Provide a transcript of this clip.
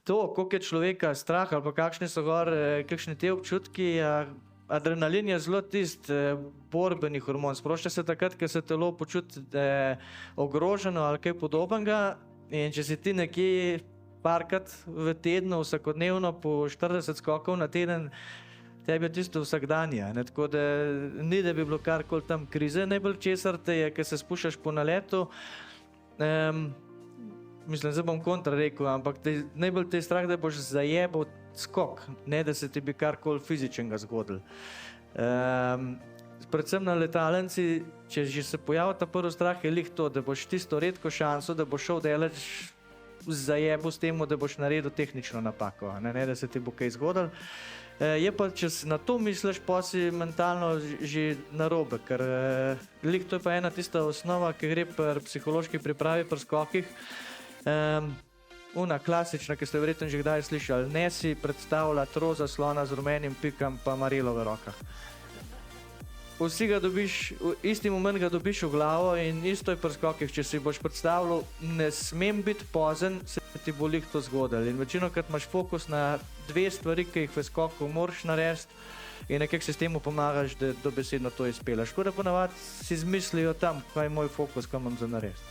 to, koliko je človeka strah ali pa kakšni so gor, kakšni te občutki, adrenalin je zelo borbeni hormon. Sprošča se takrat, ko se telo počuti ogroženo ali kaj podobnega, in če si ti nekje parkrat v tednu, vsakodnevno po 40 skokov na teden, tebi je tisto vsakdanje, ne? Tako da ni, da bi bilo karkoli tam krize. Najbolj česar te je, ko se spuščaš po naletu, mislim, zdaj bom kontra rekel, ampak najbolj te je strah, da boš zajebal skok, ne da se ti bi karkoli fizičnega zgodilo. Predvsem na letalnici, če že se pojavi ta prvi strah, je lih to, da boš tisto redko šanso, da boš šel daleč, zajebal s tem, da boš naredil tehnično napako, ne da se ti bo kaj zgodilo. Je pa, če na to misliš, pa si mentalno že narobe, ker lih to je pa ena tista osnova, ki gre pri psihološki pripravi pri skokih. Una klasična, ki ste verjetno že kdaj slišali, ne si predstavljati roza slona z rumenim pikom pa marelo v rokah. Vsi ga dobiš, isti moment ga dobiš v glavo in isto je pri skokih. Če si boš predstavljal, ne smem biti pozen, se ti bo lih to zgodilo. In večinokrat imaš fokus na dve stvari, ki jih v skoku moraš narediti in nekako si s temu pomagaš, da dobesedno to izpeleš. Tako da ponavadi si izmislijo tam, kaj je moj fokus, kaj imam za narediti.